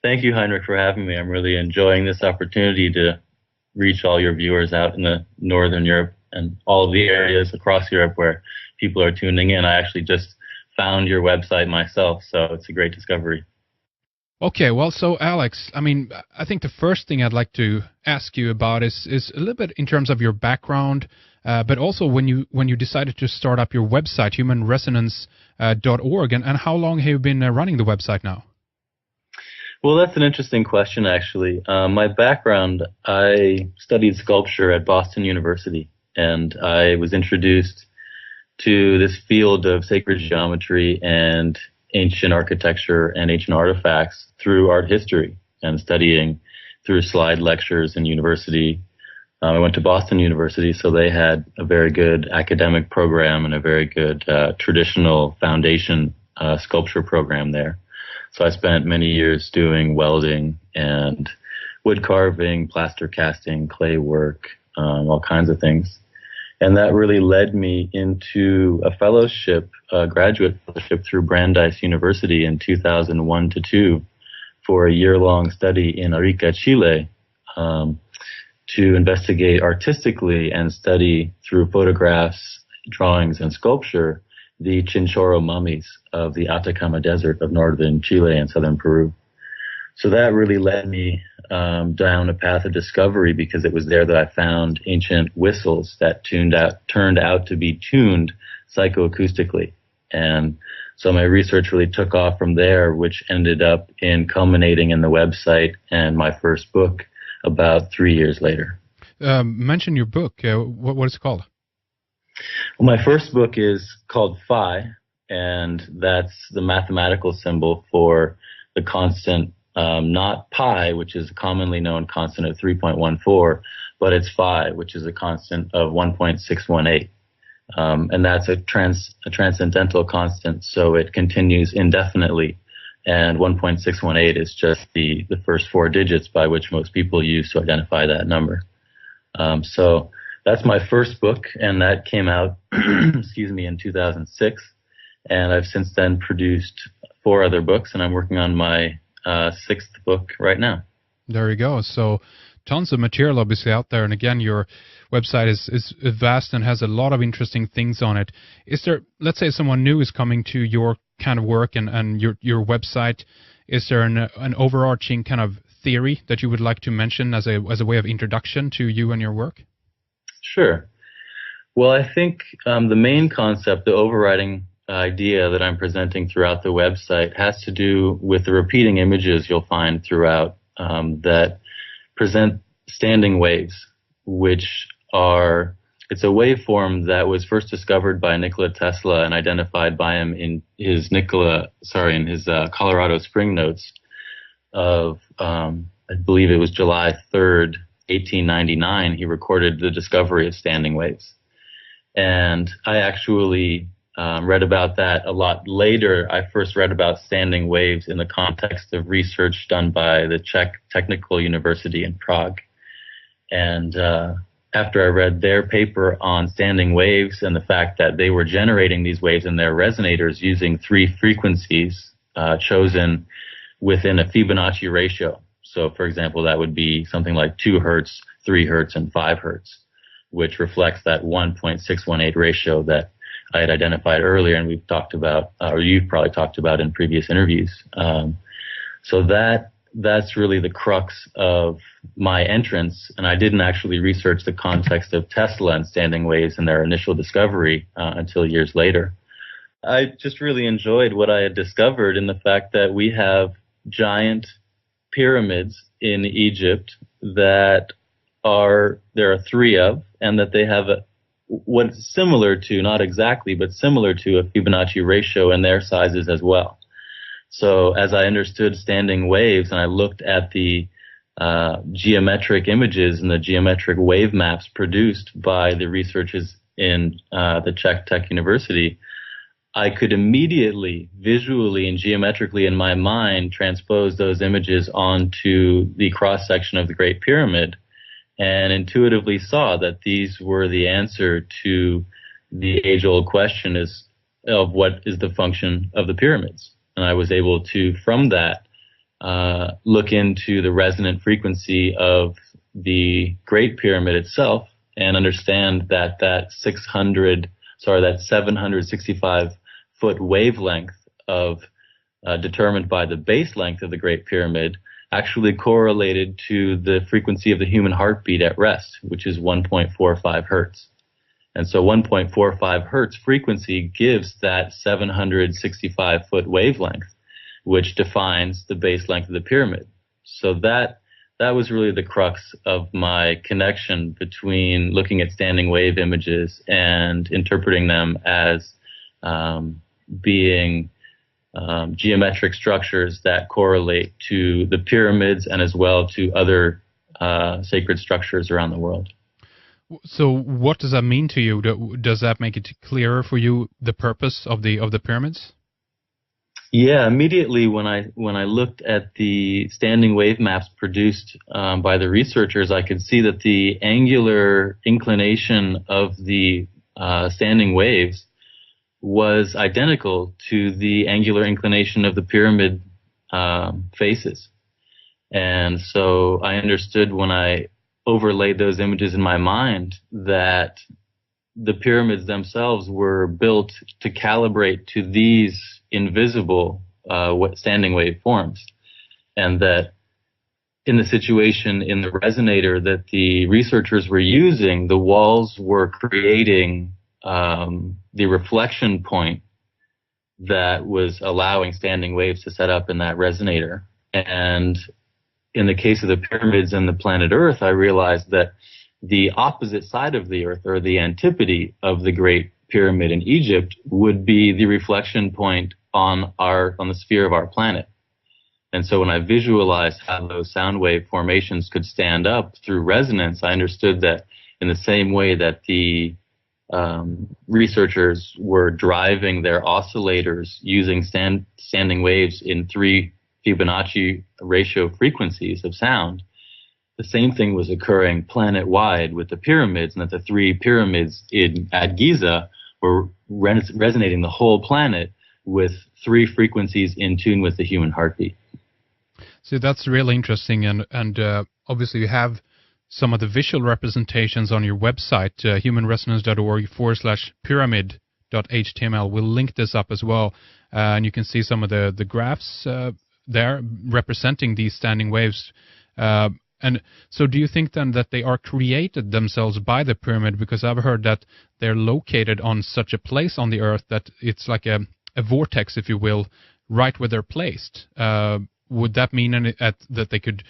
Thank you, Heinrich, for having me. I'm really enjoying this opportunity to reach all your viewers out in the Northern Europe and all of the areas across Europe where people are tuning in. I actually just found your website myself, so it's a great discovery. Okay, well, so Alex, I mean, I think the first thing I'd like to ask you about is a little bit in terms of your background, but also when you decided to start up your website, humanresonance.org, and how long have you been running the website now? Well, that's an interesting question, actually. My background, I studied sculpture at Boston University, and I was introduced to this field of sacred geometry and ancient architecture and ancient artifacts through art history and studying through slide lectures in university. I went to Boston University, so they had a very good academic program and a very good traditional foundation sculpture program there. So I spent many years doing welding and wood carving, plaster casting, clay work, all kinds of things. And that really led me into a fellowship, a graduate fellowship through Brandeis University in 2001 to 2 for a year-long study in Arica, Chile, to investigate artistically and study through photographs, drawings, and sculpture the Chinchorro mummies of the Atacama Desert of northern Chile and southern Peru. So that really led me down a path of discovery, because it was there that I found ancient whistles that turned out to be tuned psychoacoustically. And so my research really took off from there, which ended up in culminating in the website and my first book about 3 years later. Mention your book. What is it called? Well, my first book is called Phi, and that's the mathematical symbol for the constant, not pi, which is a commonly known constant of 3.14, but it's Phi, which is a constant of 1.618. And that's a transcendental constant, so it continues indefinitely. And 1.618 is just the first 4 digits by which most people use to identify that number. So that's my first book, and that came out, excuse me, in 2006. And I've since then produced 4 other books, and I'm working on my 6th book right now. There you go. So tons of material obviously out there. And again, your website is vast and has a lot of interesting things on it. Is there, let's say someone new is coming to your kind of work and your website, is there an overarching kind of theory that you would like to mention as a way of introduction to you and your work? Sure. Well, I think the main concept, the overriding idea that I'm presenting throughout the website has to do with the repeating images you'll find throughout that present standing waves, which are, it's a waveform that was first discovered by Nikola Tesla and identified by him in his Colorado Spring notes of, I believe it was July 3rd, 1899, he recorded the discovery of standing waves. And I actually read about that a lot later. I first read about standing waves in the context of research done by the Czech Technical University in Prague. And after I read their paper on standing waves and the fact that they were generating these waves in their resonators using 3 frequencies chosen within a Fibonacci ratio. So, for example, that would be something like 2 hertz, 3 hertz, and 5 hertz, which reflects that 1.618 ratio that I had identified earlier, and we've talked about, or you've probably talked about in previous interviews. So that's really the crux of my entrance, and I didn't actually research the context of Tesla and standing waves and their initial discovery until years later. I just really enjoyed what I had discovered in the fact that we have giant pyramids in Egypt that there are 3 of, and that they have what's similar to, not exactly, but similar to a Fibonacci ratio in their sizes as well. So as I understood standing waves and I looked at the geometric images and the geometric wave maps produced by the researchers in the Czech Tech University, I could immediately, visually and geometrically in my mind, transpose those images onto the cross-section of the Great Pyramid and intuitively saw that these were the answer to the age-old question of what is the function of the pyramids. And I was able to, from that, look into the resonant frequency of the Great Pyramid itself and understand that that 765 foot wavelength of determined by the base length of the Great Pyramid actually correlated to the frequency of the human heartbeat at rest, which is 1.45 hertz. And so 1.45 hertz frequency gives that 765 foot wavelength, which defines the base length of the pyramid. So that was really the crux of my connection between looking at standing wave images and interpreting them as being geometric structures that correlate to the pyramids and as well to other sacred structures around the world. So what does that mean to you? Does that make it clearer for you, the purpose of the pyramids? Yeah, immediately when I looked at the standing wave maps produced by the researchers, I could see that the angular inclination of the standing waves was identical to the angular inclination of the pyramid faces. And so I understood when I overlaid those images in my mind that the pyramids themselves were built to calibrate to these invisible standing wave forms, and that in the situation in the resonator that the researchers were using, the walls were creating the reflection point that was allowing standing waves to set up in that resonator. And in the case of the pyramids and the planet Earth, I realized that the opposite side of the Earth, or the antipode of the Great Pyramid in Egypt, would be the reflection point on the sphere of our planet. And so when I visualized how those sound wave formations could stand up through resonance, I understood that in the same way that the researchers were driving their oscillators using standing waves in 3 Fibonacci ratio frequencies of sound, the same thing was occurring planet-wide with the pyramids, and that the 3 pyramids at Giza were resonating the whole planet with 3 frequencies in tune with the human heartbeat. So that's really interesting, and obviously you have some of the visual representations on your website, humanresonance.org/pyramid.html. We'll link this up as well, and you can see some of the graphs there representing these standing waves. And so do you think then that they are created themselves by the pyramid? Because I've heard that they're located on such a place on the Earth that it's like a vortex, if you will, right where they're placed. Would that mean that they could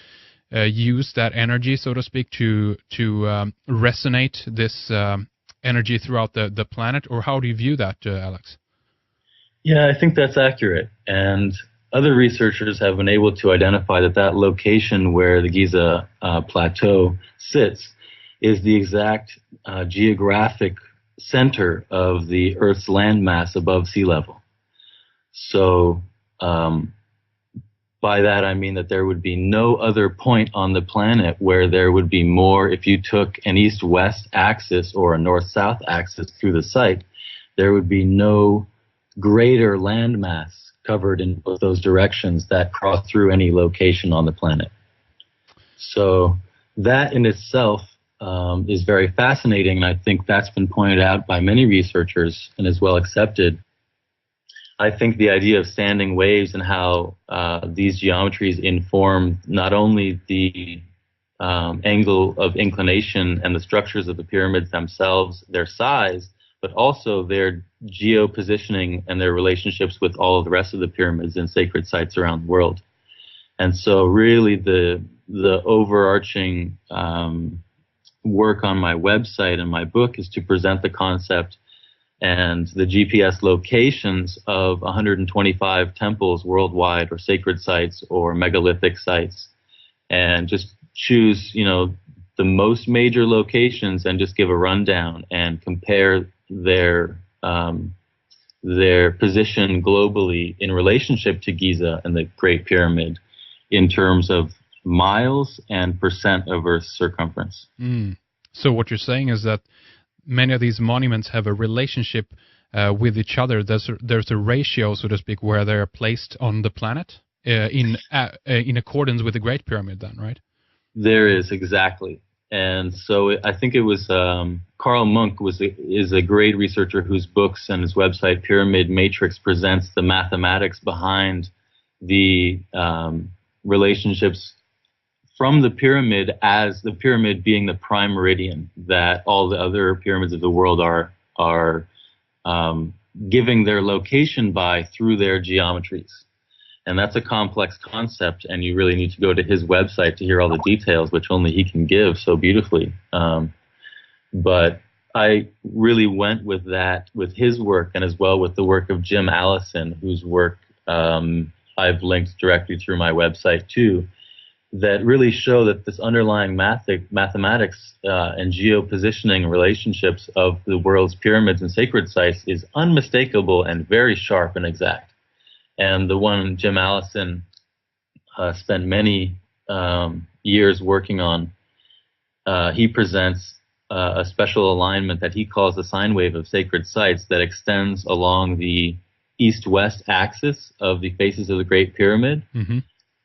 use that energy, so to speak, to resonate this energy throughout the planet? Or how do you view that, Alex? Yeah, I think that's accurate. And other researchers have been able to identify that location where the Giza plateau sits is the exact geographic center of the Earth's landmass above sea level. So by that I mean that there would be no other point on the planet where there would be more, if you took an east-west axis or a north-south axis through the site, there would be no greater landmass covered in both those directions that cross through any location on the planet. So that in itself is very fascinating, and I think that's been pointed out by many researchers and is well accepted. I think the idea of standing waves and how these geometries inform not only the angle of inclination and the structures of the pyramids themselves, their size, but also their geo-positioning and their relationships with all of the rest of the pyramids and sacred sites around the world. And so really the overarching work on my website and my book is to present the concept and the GPS locations of 125 temples worldwide, or sacred sites or megalithic sites, and just choose, the most major locations and just give a rundown and compare their position globally in relationship to Giza and the Great Pyramid in terms of miles and percent of Earth's circumference. So what you're saying is that many of these monuments have a relationship with each other. There's a ratio, so to speak, where they're placed on the planet. in accordance with the Great Pyramid, then, right? There is, exactly. And so I think it was Carl Munk is a great researcher whose books and his website Pyramid Matrix presents the mathematics behind the relationships from the pyramid, as the pyramid being the prime meridian that all the other pyramids of the world are giving their location by through their geometries. And that's a complex concept, and you really need to go to his website to hear all the details, which only he can give so beautifully. But I really went with that, with his work, and as well with the work of Jim Allison, whose work I've linked directly through my website too, that really show that this underlying mathematics and geopositioning relationships of the world's pyramids and sacred sites is unmistakable and very sharp and exact. And the one Jim Allison spent many years working on, he presents a special alignment that he calls the sine wave of sacred sites that extends along the east-west axis of the faces of the Great Pyramid. Mm-hmm.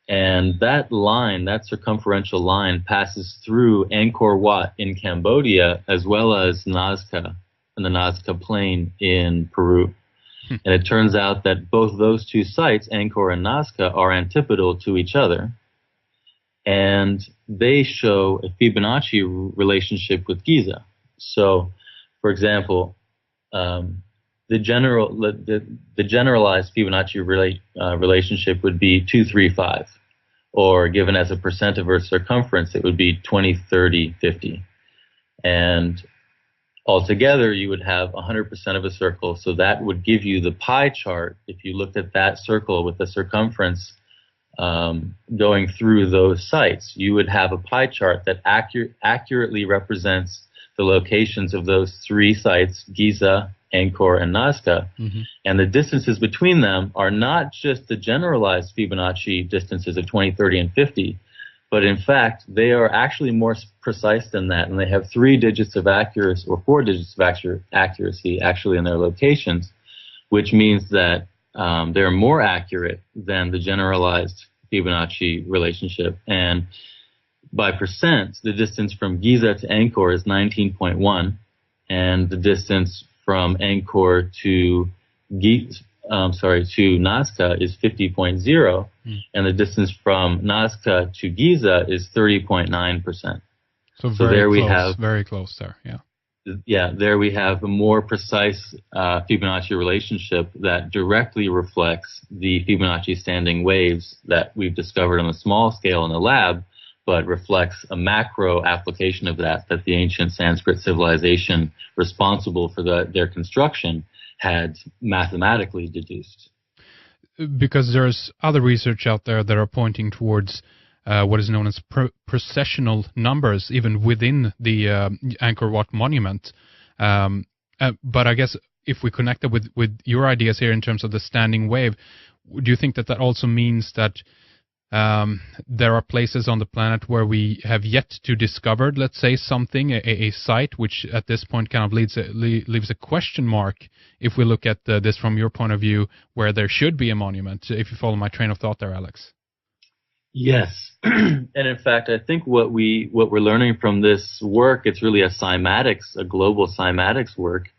And that line, that circumferential line, passes through Angkor Wat in Cambodia as well as Nazca and the Nazca Plain in Peru. And it turns out that both those two sites, Angkor and Nazca, are antipodal to each other. And they show a Fibonacci relationship with Giza. So, for example, the generalized Fibonacci relationship would be 235, or given as a percent of Earth's circumference, it would be 20, 30, 50. And altogether, you would have 100% of a circle, so that would give you the pie chart. If you looked at that circle with the circumference going through those sites, you would have a pie chart that accurately represents the locations of those three sites, Giza, Angkor, and Nazca. Mm-hmm. And the distances between them are not just the generalized Fibonacci distances of 20, 30, and 50, but in fact, they are actually more precise than that, and they have 3 digits of accuracy, or 4 digits of accuracy actually in their locations, which means that they're more accurate than the generalized Fibonacci relationship. And by percent, the distance from Giza to Angkor is 19.1, and the distance from Angkor to Nazca is 50.0, and the distance from Nazca to Giza is 30.9%. So there we have very close there. Yeah, there we have a more precise Fibonacci relationship that directly reflects the Fibonacci standing waves that we've discovered on a small scale in the lab, but reflects a macro application of that the ancient Sanskrit civilization responsible for their construction had mathematically deduced. Because there's other research out there that are pointing towards what is known as precessional numbers, even within the Angkor Wat monument. But I guess if we connect it with your ideas here in terms of the standing wave, do you think that also means that there are places on the planet where we have yet to discover, let's say, something, a site, which at this point kind of leaves a question mark if we look at this from your point of view, where there should be a monument, if you follow my train of thought there, Alex? Yes. And in fact, I think what we're learning from this work, it's really a global cymatics work,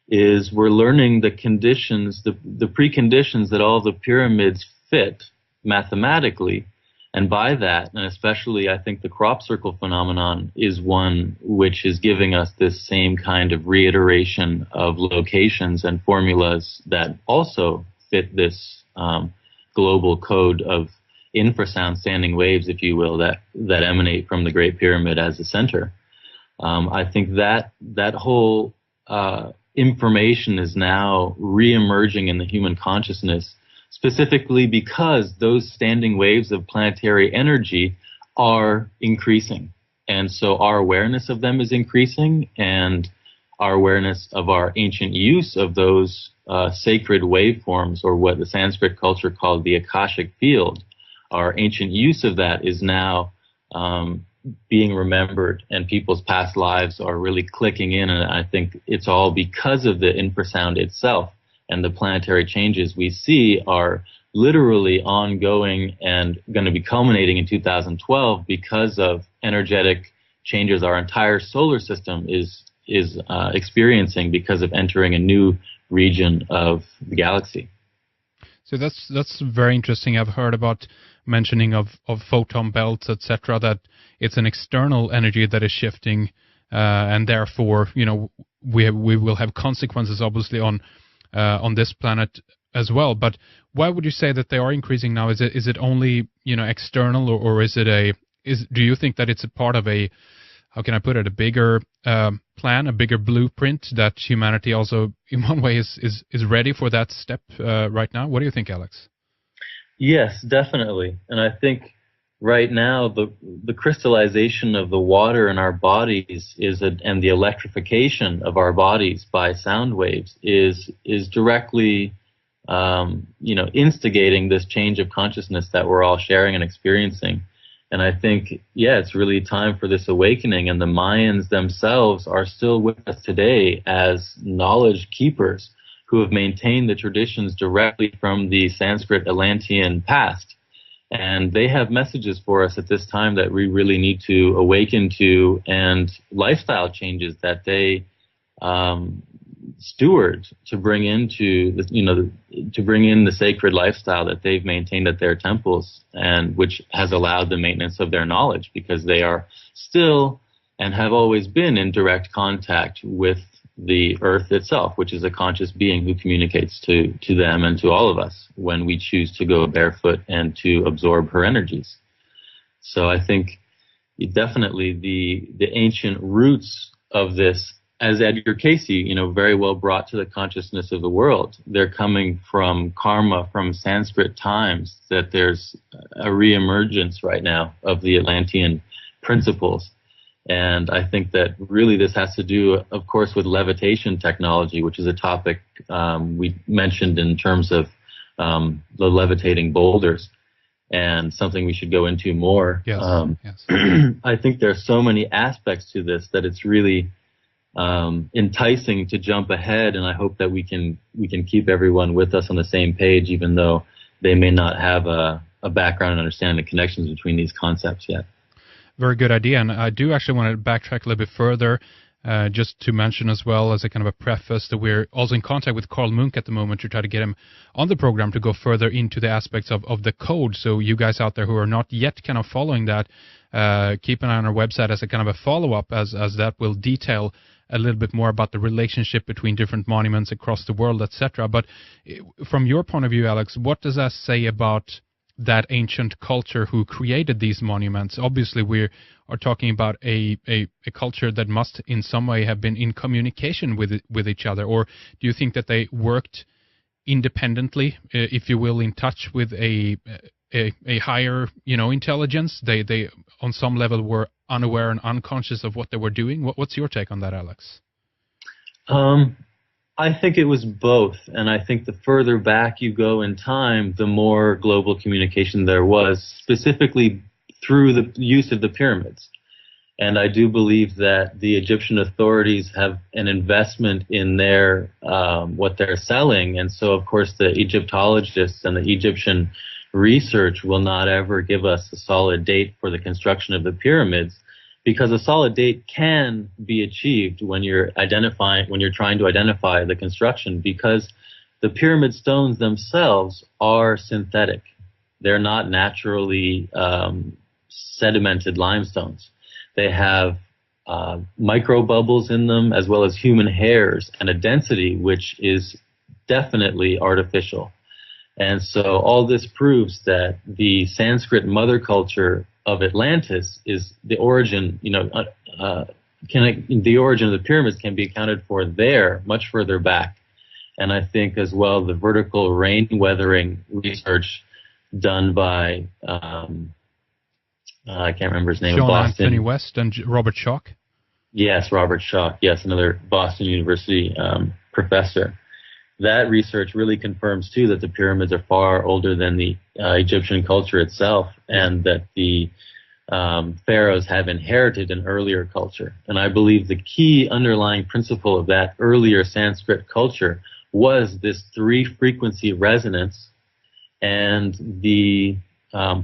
is we're learning the conditions, the preconditions that all the pyramids fit mathematically. And by that, and especially I think the crop circle phenomenon is one which is giving us this same kind of reiteration of locations and formulas that also fit this global code of infrasound standing waves, if you will, that emanate from the Great Pyramid as the center. I think that whole information is now re-emerging in the human consciousness, specifically because those standing waves of planetary energy are increasing. And so our awareness of them is increasing, and our awareness of our ancient use of those sacred waveforms, or what the Sanskrit culture called the Akashic field, our ancient use of that is now being remembered, and people's past lives are really clicking in. And I think it's all because of the infrasound itself. And the planetary changes we see are literally ongoing and going to be culminating in 2012 because of energetic changes our entire solar system is experiencing because of entering a new region of the galaxy. So that's very interesting. I've heard about mentioning of photon belts, etc. That it's an external energy that is shifting, and therefore, we will have consequences, obviously, on this planet as well. But why would you say that they are increasing now? Is it only external, or do you think that it's a part of a, how can I put it, a bigger plan, a bigger blueprint that humanity also, in one way, is ready for that step right now? What do you think, Alex? Yes, definitely. And I think right now the crystallization of the water in our bodies and the electrification of our bodies by sound waves is directly instigating this change of consciousness that we're all sharing and experiencing. And I think, yeah, it's really time for this awakening, and the Mayans themselves are still with us today as knowledge keepers who have maintained the traditions directly from the Sanskrit Atlantean past. And they have messages for us at this time that we really need to awaken to, and lifestyle changes that they steward to bring into to bring in the sacred lifestyle that they've maintained at their temples, and which has allowed the maintenance of their knowledge, because they are still and have always been in direct contact with the earth itself, which is a conscious being who communicates to them and to all of us when we choose to go barefoot and to absorb her energies. So I think definitely the ancient roots of this, as Edgar Cayce, very well brought to the consciousness of the world, they're coming from karma, from Sanskrit times, that there's a reemergence right now of the Atlantean principles. And I think that really this has to do, of course, with levitation technology, which is a topic we mentioned in terms of the levitating boulders, and something we should go into more. Yes, yes. I think there's so many aspects to this that it's really enticing to jump ahead, and I hope that we can keep everyone with us on the same page, even though they may not have a background and understanding the connections between these concepts yet. Very good idea, and I do actually want to backtrack a little bit further, just to mention as well as a kind of a preface that we're also in contact with Carl Munk at the moment to try to get him on the program to go further into the aspects of the code. So you guys out there who are not yet kind of following that, keep an eye on our website as a kind of a follow-up, as that will detail a little bit more about the relationship between different monuments across the world, etc. But from your point of view, Alex, what does that say about that ancient culture who created these monuments? Obviously, we are talking about a culture that must in some way have been in communication with each other. Or do you think that they worked independently, if you will, in touch with a higher intelligence? They on some level were unaware and unconscious of what they were doing. What's your take on that, Alex? I think it was both, and I think the further back you go in time, the more global communication there was, specifically through the use of the pyramids. And I do believe that the Egyptian authorities have an investment in their what they're selling, and so of course the Egyptologists and the Egyptian research will not ever give us a solid date for the construction of the pyramids, because a solid date can be achieved when you're trying to identify the construction, because the pyramid stones themselves are synthetic. They're not naturally sedimented limestones. They have micro bubbles in them, as well as human hairs, and a density which is definitely artificial. And so all this proves that the Sanskrit mother culture of Atlantis is the origin, the origin of the pyramids can be accounted for there, much further back. And I think as well the vertical rain weathering research done by, I can't remember his name, Sean Boston. Anthony West and Robert Schock? Yes, Robert Schock, yes, another Boston University professor. That research really confirms, too, that the pyramids are far older than the Egyptian culture itself, and that the pharaohs have inherited an earlier culture. And I believe the key underlying principle of that earlier Sanskrit culture was this three-frequency resonance and the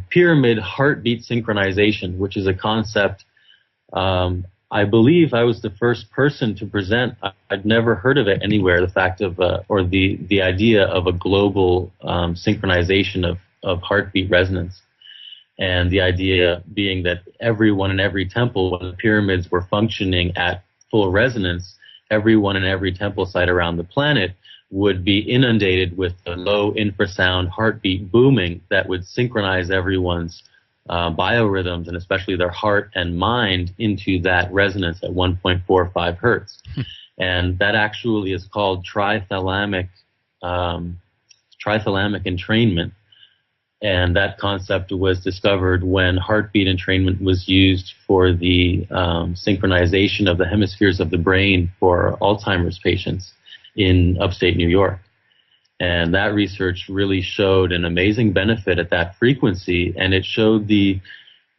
pyramid heartbeat synchronization, which is a concept. I believe I was the first person to present. I'd never heard of it anywhere. The fact of, or the idea of a global synchronization of heartbeat resonance, and the idea being that everyone in every temple, when the pyramids were functioning at full resonance, everyone in every temple site around the planet would be inundated with the low infrasound heartbeat booming that would synchronize everyone's biorhythms, and especially their heart and mind, into that resonance at 1.45 hertz. And that actually is called trithalamic entrainment. And that concept was discovered when heartbeat entrainment was used for the synchronization of the hemispheres of the brain for Alzheimer's patients in upstate New York. And that research really showed an amazing benefit at that frequency, and it showed the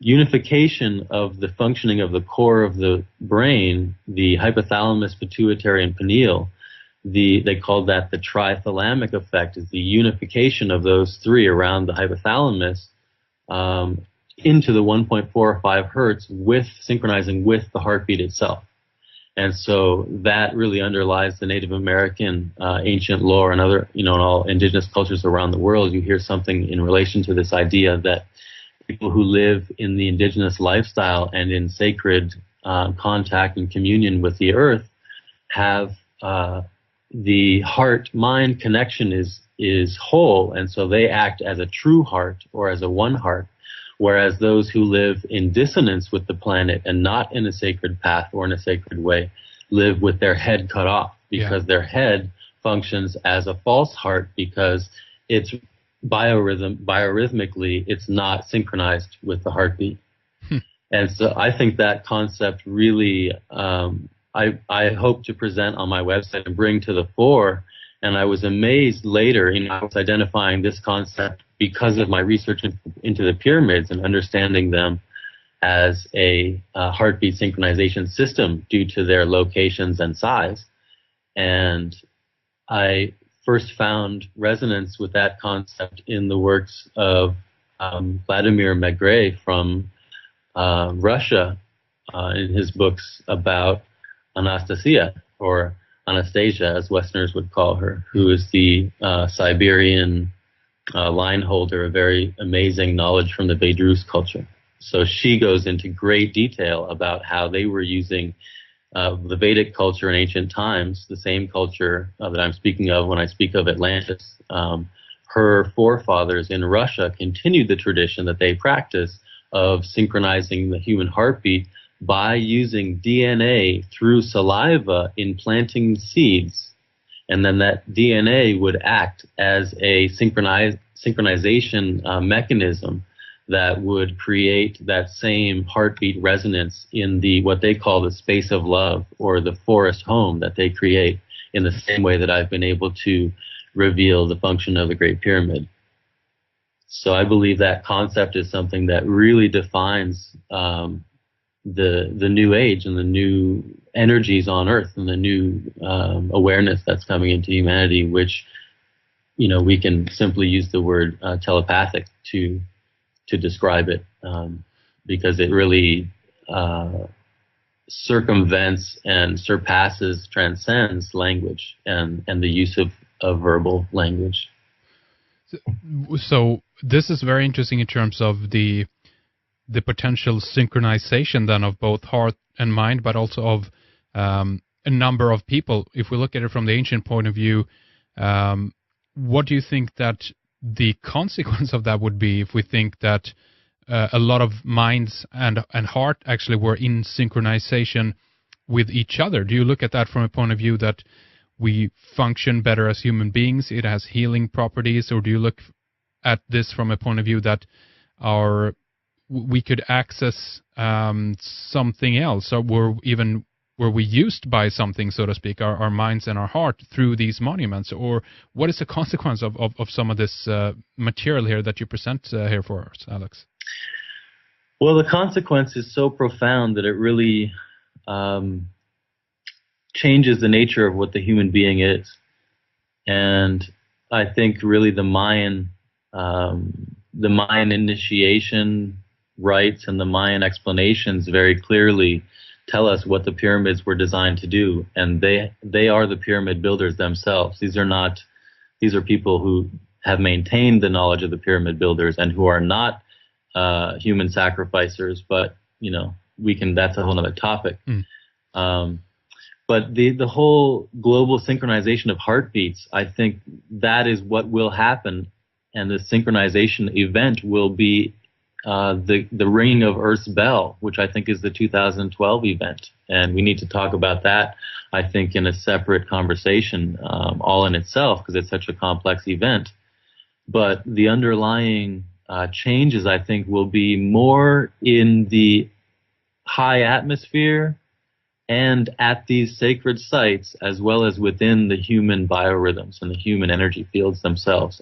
unification of the functioning of the core of the brain, the hypothalamus, pituitary, and pineal. They called that the trithalamic effect, is the unification of those three around the hypothalamus into the 1.45 hertz, with synchronizing with the heartbeat itself. And so that really underlies the Native American ancient lore and other, in all indigenous cultures around the world. You hear something in relation to this idea that people who live in the indigenous lifestyle and in sacred contact and communion with the earth have the heart-mind connection is whole, and so they act as a true heart or as a one heart. Whereas those who live in dissonance with the planet and not in a sacred path or in a sacred way live with their head cut off, because their head functions as a false heart, because it's biorhythmically it's not synchronized with the heartbeat. And so I think that concept really I hope to present on my website and bring to the fore. And I was amazed later, I was identifying this concept because of my research into the pyramids and understanding them as a heartbeat synchronization system due to their locations and size. And I first found resonance with that concept in the works of Vladimir Maigret from Russia in his books about Anastasia, or Anastasia, as Westerners would call her, who is the Siberian line holder, a very amazing knowledge from the Vedrus culture. So she goes into great detail about how they were using the Vedic culture in ancient times, the same culture that I'm speaking of when I speak of Atlantis. Her forefathers in Russia continued the tradition that they practice of synchronizing the human heartbeat by using DNA through saliva in planting seeds. And then that DNA would act as a synchronization mechanism that would create that same heartbeat resonance in the what they call the space of love, or the forest home that they create, in the same way that I've been able to reveal the function of the Great Pyramid. So I believe that concept is something that really defines the new age and the new energies on Earth and the new awareness that's coming into humanity, which we can simply use the word telepathic to describe it, because it really circumvents and surpasses, transcends language and the use of verbal language. So this is very interesting in terms of the potential synchronization then of both heart and mind, but also of a number of people. If we look at it from the ancient point of view, what do you think that the consequence of that would be if we think that a lot of minds and heart actually were in synchronization with each other? Do you look at that from a point of view that we function better as human beings, it has healing properties, or do you look at this from a point of view that we could access something else, or were we used by something, so to speak, our minds and our heart through these monuments? Or what is the consequence of some of this material here that you present here for us, Alex? Well, the consequence is so profound that it really changes the nature of what the human being is. And I think really the Mayan the Mayan initiation rites and the Mayan explanations very clearly tell us what the pyramids were designed to do, and they are the pyramid builders themselves. These are people who have maintained the knowledge of the pyramid builders and who are not human sacrificers, but that's a whole other topic. Um, but the whole global synchronization of heartbeats, I think that is what will happen, and the synchronization event will be the ringing of Earth's bell, which I think is the 2012 event, and we need to talk about that, I think, in a separate conversation, all in itself, because it's such a complex event. But the underlying changes, I think, will be more in the high atmosphere and at these sacred sites, as well as within the human biorhythms and the human energy fields themselves,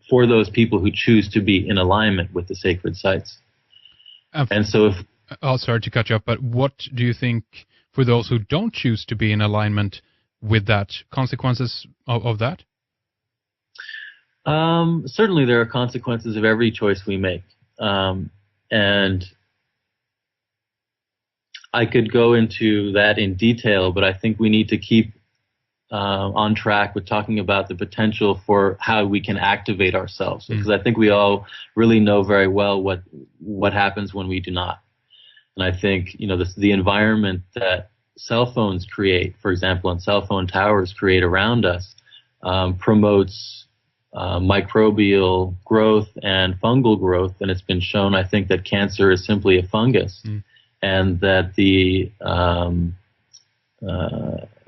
for those people who choose to be in alignment with the sacred sites. And so sorry to cut you up, but what do you think for those who don't choose to be in alignment with that, consequences of that? Certainly there are consequences of every choice we make. And I could go into that in detail, but I think we need to keep on track with talking about the potential for how we can activate ourselves, because I think we all really know very well what happens when we do not. And I think the environment that cell phones create, for example, and cell phone towers create around us, promotes microbial growth and fungal growth, and it's been shown, I think, that cancer is simply a fungus, and that the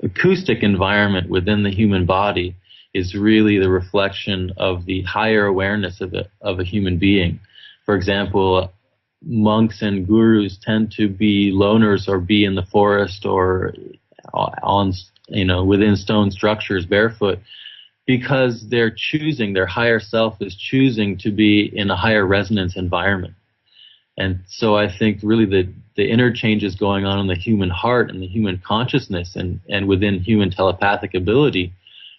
acoustic environment within the human body is really the reflection of the higher awareness of a human being. For example, monks and gurus tend to be loners or be in the forest or on within stone structures barefoot, because they're choosing, their higher self is choosing to be in a higher resonance environment. And so I think really the interchanges going on in the human heart and the human consciousness and within human telepathic ability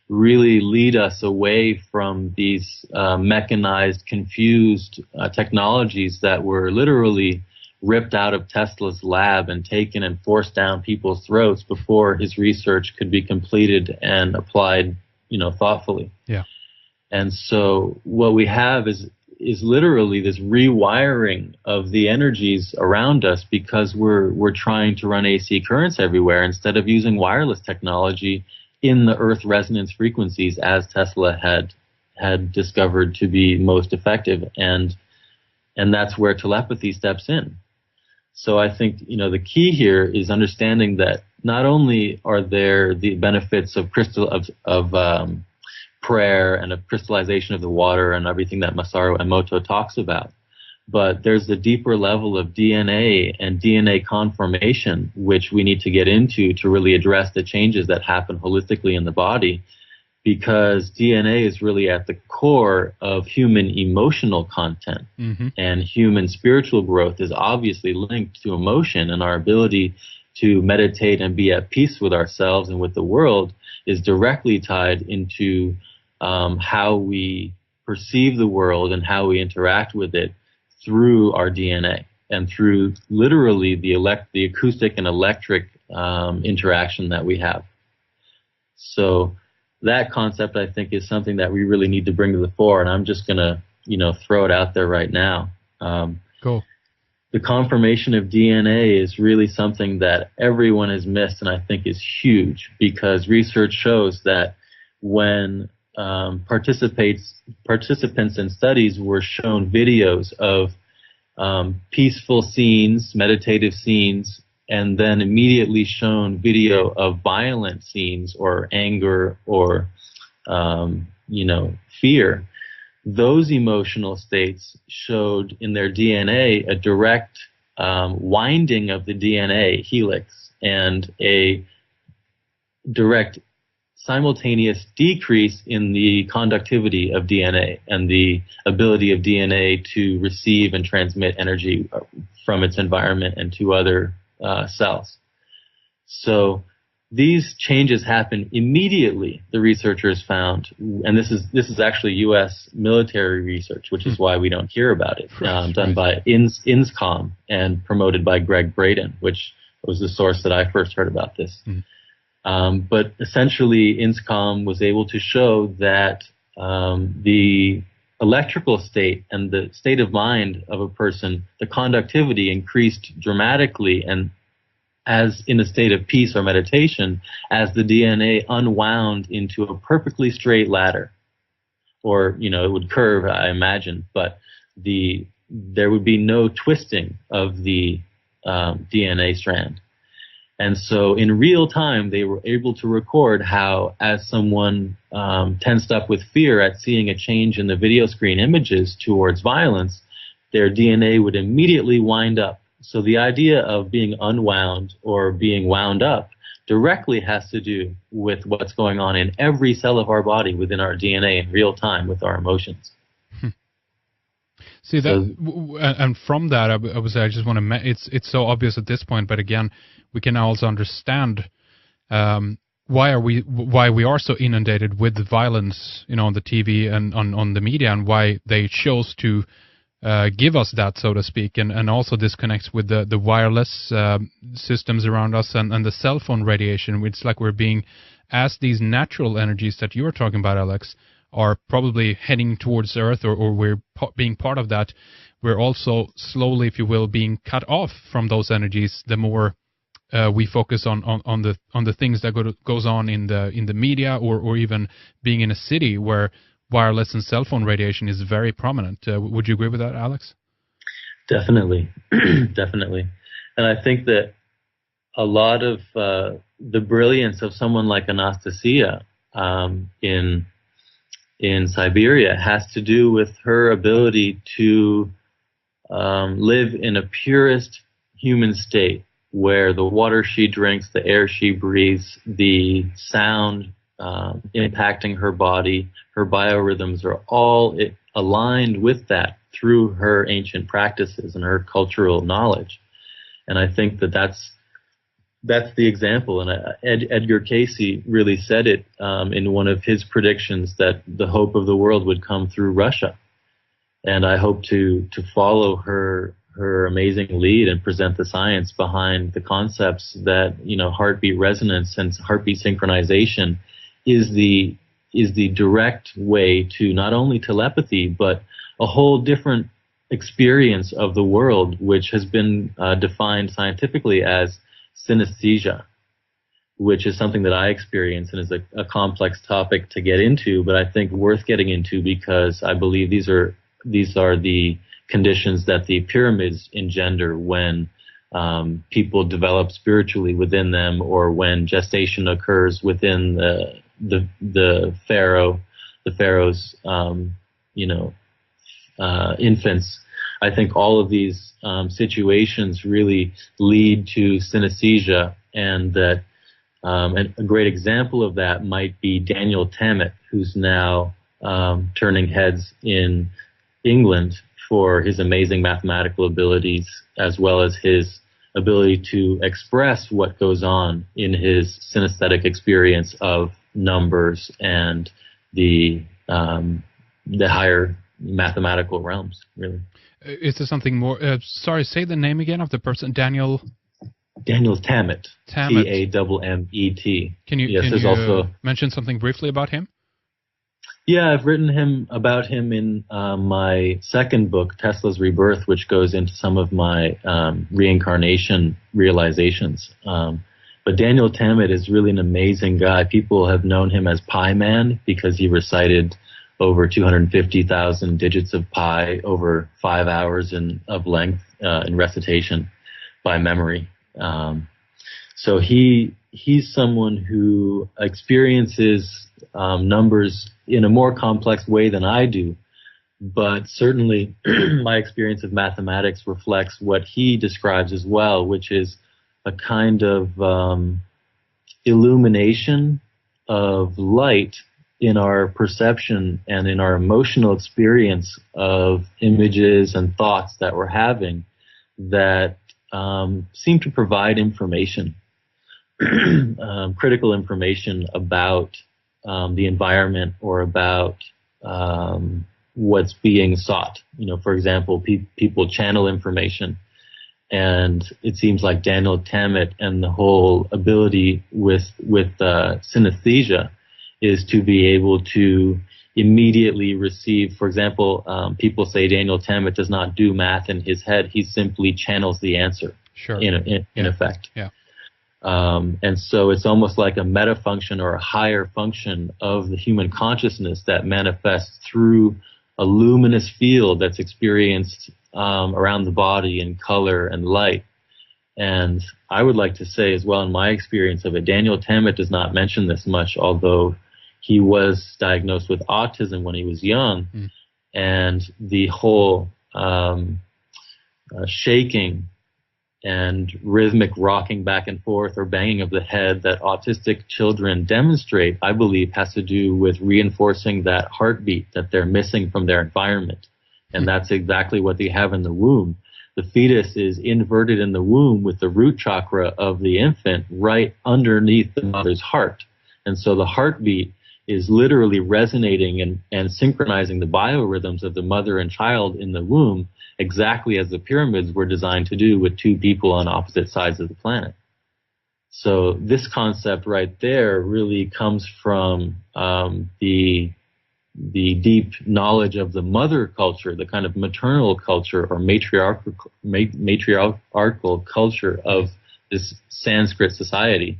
really lead us away from these mechanized, confused technologies that were literally ripped out of Tesla's lab and taken and forced down people's throats before his research could be completed and applied thoughtfully. Yeah. And so what we have is literally this rewiring of the energies around us, because we're trying to run AC currents everywhere instead of using wireless technology in the Earth resonance frequencies as Tesla had discovered to be most effective, and that's where telepathy steps in. So I think the key here is understanding that not only are there the benefits of prayer and of crystallization of the water and everything that Masaru Emoto talks about, but there's the deeper level of DNA and DNA conformation, which we need to get into to really address the changes that happen holistically in the body, because DNA is really at the core of human emotional content, and human spiritual growth is obviously linked to emotion, and our ability to meditate and be at peace with ourselves and with the world is directly tied into how we perceive the world and how we interact with it through our DNA and through literally the acoustic and electric interaction that we have. So that concept, I think, is something that we really need to bring to the fore, and I'm just going to, throw it out there right now. Cool. The confirmation of DNA is really something that everyone has missed, and I think is huge, because research shows that when participants in studies were shown videos of peaceful scenes, meditative scenes, and then immediately shown video of violent scenes or anger or fear, those emotional states showed in their DNA a direct winding of the DNA helix and a direct simultaneous decrease in the conductivity of DNA and the ability of DNA to receive and transmit energy from its environment and to other cells. So these changes happen immediately, the researchers found, and this is actually U.S. military research, which is why we don't hear about it, done by INSCOM and promoted by Greg Braden, which was the source that I first heard about this. But essentially, INSCOM was able to show that the electrical state and the state of mind of a person, the conductivity increased dramatically, and as in a state of peace or meditation, as the DNA unwound into a perfectly straight ladder. Or, it would curve, I imagine, but there would be no twisting of the DNA strand. And so in real time, they were able to record how, as someone tensed up with fear at seeing a change in the video screen images towards violence, their DNA would immediately wind up. So the idea of being unwound or being wound up directly has to do with what's going on in every cell of our body within our DNA in real time with our emotions. See that, and from that, I just want to. It's so obvious at this point, but again, we can also understand why we are so inundated with the violence, on the TV and on the media, and why they chose to give us that, so to speak, and also this connects with the wireless systems around us and the cell phone radiation. It's like we're being, as these natural energies that you were talking about, Alex, are probably heading towards Earth, or we're being part of that, we're also slowly, if you will, being cut off from those energies. The more we focus on the things that goes on in the media, or even being in a city where wireless and cell phone radiation is very prominent. Would you agree with that, Alex? Definitely, definitely. And I think that a lot of the brilliance of someone like Anastasia in Siberia has to do with her ability to live in a purest human state, where the water she drinks, the air she breathes, the sound impacting her body, her biorhythms are all aligned with that through her ancient practices and her cultural knowledge. And I think that's the example. And Edgar Cayce really said it in one of his predictions, that the hope of the world would come through Russia. And I hope to follow her amazing lead and present the science behind the concepts that, heartbeat resonance and heartbeat synchronization is the direct way to not only telepathy, but a whole different experience of the world, which has been defined scientifically as synesthesia, which is something that I experience and is a complex topic to get into, but I think worth getting into, because I believe these are the conditions that the pyramids engender when people develop spiritually within them, or when gestation occurs within the pharaoh's infants. I think all of these situations really lead to synesthesia, and that and a great example of that might be Daniel Tammet, who's now turning heads in England for his amazing mathematical abilities, as well as his ability to express what goes on in his synesthetic experience of numbers and the higher mathematical realms, really. Is there something more? Sorry, say the name again of the person. Daniel Tammet. Tammet. Tammet. Can you also mention something briefly about him? Yeah, I've written about him in my second book, Tesla's Rebirth, which goes into some of my reincarnation realizations. But Daniel Tammet is really an amazing guy. People have known him as Pi Man because he recited over 250,000 digits of pi over 5 hours of length in recitation by memory. So he's someone who experiences numbers in a more complex way than I do, but certainly my experience of mathematics reflects what he describes as well, which is a kind of illumination of light in our perception and in our emotional experience of images and thoughts that we're having that seem to provide information. critical information about the environment or about what's being sought. For example, people channel information, and it seems like Daniel Tammet and the whole ability with synesthesia is to be able to immediately receive. For example, people say Daniel Tammet does not do math in his head; he simply channels the answer. Sure. In effect. Yeah. And so it's almost like a meta function or a higher function of the human consciousness that manifests through a luminous field that's experienced around the body in color and light. And I would like to say as well, in my experience of it, Daniel Tammet does not mention this much, although he was diagnosed with autism when he was young. And the whole shaking and rhythmic rocking back and forth or banging of the head that autistic children demonstrate, I believe, has to do with reinforcing that heartbeat that they're missing from their environment. And that's exactly what they have in the womb. The fetus is inverted in the womb with the root chakra of the infant right underneath the mother's heart. And so the heartbeat is literally resonating and synchronizing the biorhythms of the mother and child in the womb, exactly as the pyramids were designed to do with two people on opposite sides of the planet. So this concept right there really comes from the deep knowledge of the mother culture, the kind of maternal culture or matriarchal culture of this Sanskrit society.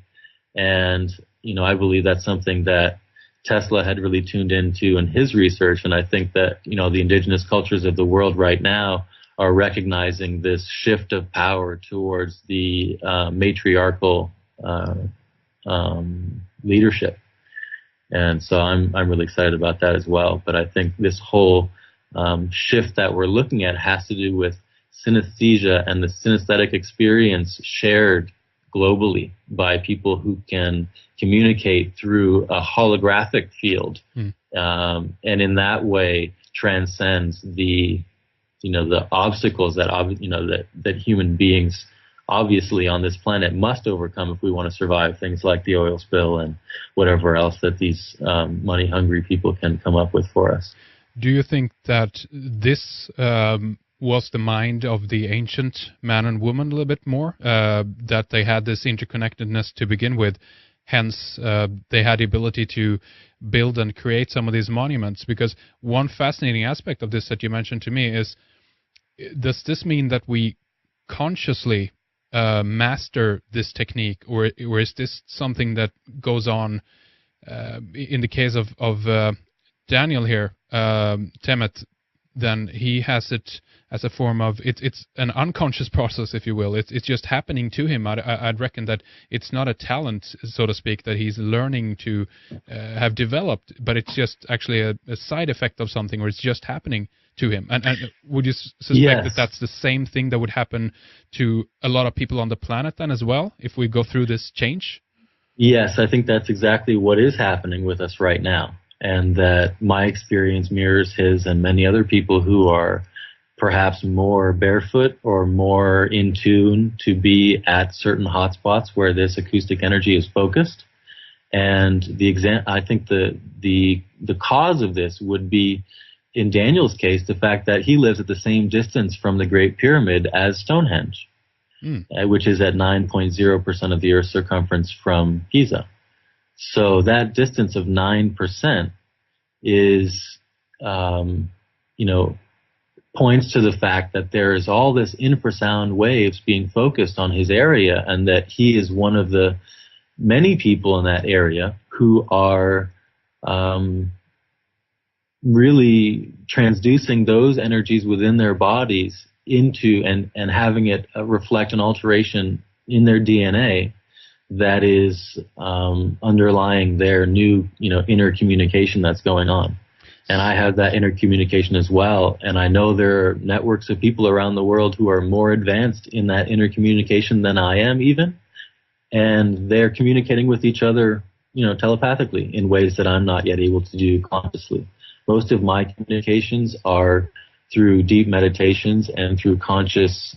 And, I believe that's something that Tesla had really tuned into in his research, and I think that the indigenous cultures of the world right now are recognizing this shift of power towards the matriarchal leadership, and so I'm really excited about that as well. But I think this whole shift that we're looking at has to do with synesthesia and the synesthetic experience shared globally by people who can communicate through a holographic field, and in that way transcends the obstacles that human beings obviously on this planet must overcome if we want to survive, things like the oil spill and whatever else that these money hungry people can come up with for us. Do you think that this was the mind of the ancient man and woman a little bit more, that they had this interconnectedness to begin with, hence they had the ability to build and create some of these monuments? Because one fascinating aspect of this that you mentioned to me is, does this mean that we consciously master this technique, or is this something that goes on in the case of Daniel here, Tammet? Then he has it as a form of it's an unconscious process, if you will. It's just happening to him. I'd reckon that it's not a talent, so to speak, that he's learning to have developed, but it's just actually a side effect of something, or it's just happening to him. And would you suspect that that's the same thing that would happen to a lot of people on the planet then as well, if we go through this change? Yes, I think that's exactly what is happening with us right now. And that my experience mirrors his and many other people who are perhaps more barefoot or more in tune to be at certain hotspots where this acoustic energy is focused. And I think the cause of this would be, in Daniel's case, the fact that he lives at the same distance from the Great Pyramid as Stonehenge, which is at 9.0% of the Earth's circumference from Giza. So that distance of 9% is, points to the fact that there is all this infrasound waves being focused on his area, and that he is one of the many people in that area who are really transducing those energies within their bodies into and having it reflect an alteration in their DNA that is underlying their new, inner communication that's going on. And I have that inner communication as well. And I know there are networks of people around the world who are more advanced in that inner communication than I am even. And they're communicating with each other, telepathically in ways that I'm not yet able to do consciously. Most of my communications are through deep meditations and through conscious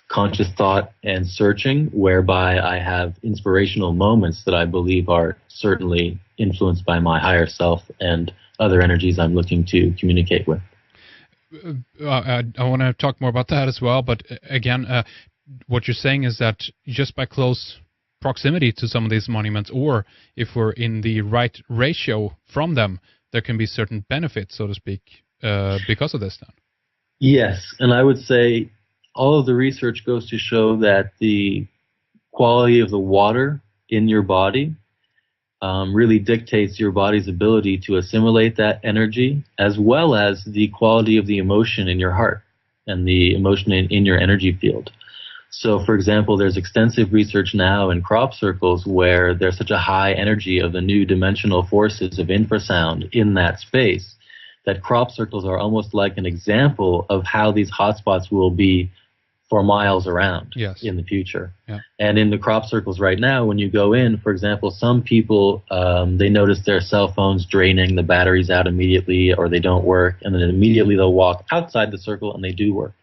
conscious thought and searching, whereby I have inspirational moments that I believe are certainly influenced by my higher self and other energies I'm looking to communicate with. I want to talk more about that as well, but again, what you're saying is that just by close proximity to some of these monuments, or if we're in the right ratio from them, there can be certain benefits, so to speak, because of this then. Yes, and I would say all of the research goes to show that the quality of the water in your body really dictates your body's ability to assimilate that energy, as well as the quality of the emotion in your heart and the emotion in your energy field. So, for example, there's extensive research now in crop circles where there's such a high energy of the new dimensional forces of infrasound in that space that crop circles are almost like an example of how these hotspots will be for miles around in the future. Yeah. And in the crop circles right now, when you go in, for example, some people, they notice their cell phones draining, the batteries out immediately, or they don't work, and then immediately they'll walk outside the circle and they do work.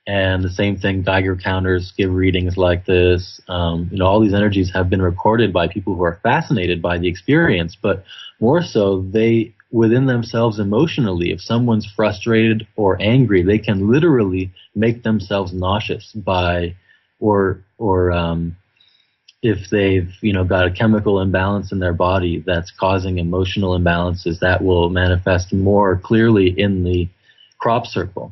And the same thing, Geiger counters give readings like this. All these energies have been recorded by people who are fascinated by the experience, but more so, they, within themselves emotionally, if someone's frustrated or angry, they can literally make themselves nauseous by, or if they've, got a chemical imbalance in their body that's causing emotional imbalances, that will manifest more clearly in the crop circle.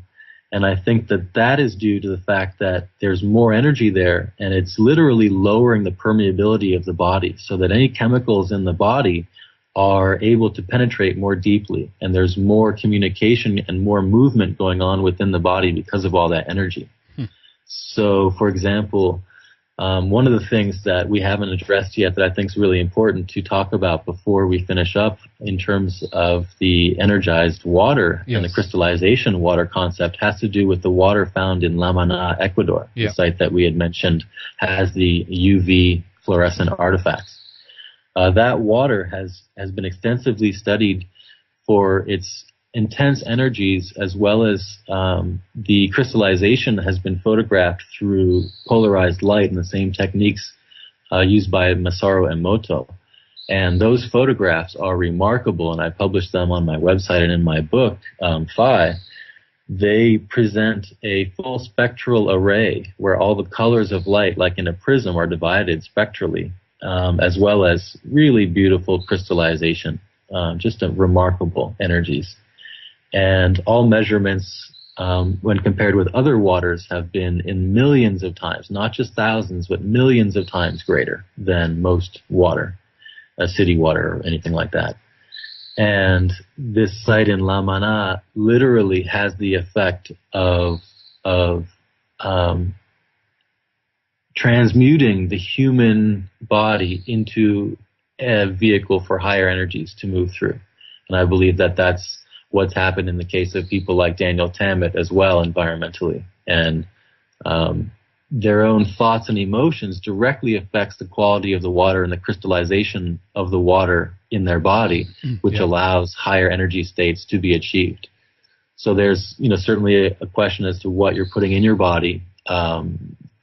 And I think that that is due to the fact that there's more energy there, and it's literally lowering the permeability of the body so that any chemicals in the body are able to penetrate more deeply, and there's more communication and more movement going on within the body because of all that energy. So, for example, one of the things that we haven't addressed yet that I think is really important to talk about before we finish up in terms of the energized water and the crystallization water concept has to do with the water found in La Mana, Ecuador. The site that we had mentioned has the UV fluorescent artifacts. That water has been extensively studied for its intense energies, as well as the crystallization has been photographed through polarized light and the same techniques used by Masaru Emoto. And those photographs are remarkable, and I published them on my website and in my book, Phi. They present a full spectral array where all the colors of light, like in a prism, are divided spectrally, as well as really beautiful crystallization, just remarkable energies. And all measurements, when compared with other waters, have been in millions of times, not just thousands, but millions of times greater than most water, city water or anything like that. And this site in La Mana literally has the effect of transmuting the human body into a vehicle for higher energies to move through. And I believe that that's what's happened in the case of people like Daniel Tammet as well, environmentally. And their own thoughts and emotions directly affects the quality of the water and the crystallization of the water in their body, which allows higher energy states to be achieved. So there's, certainly a question as to what you're putting in your body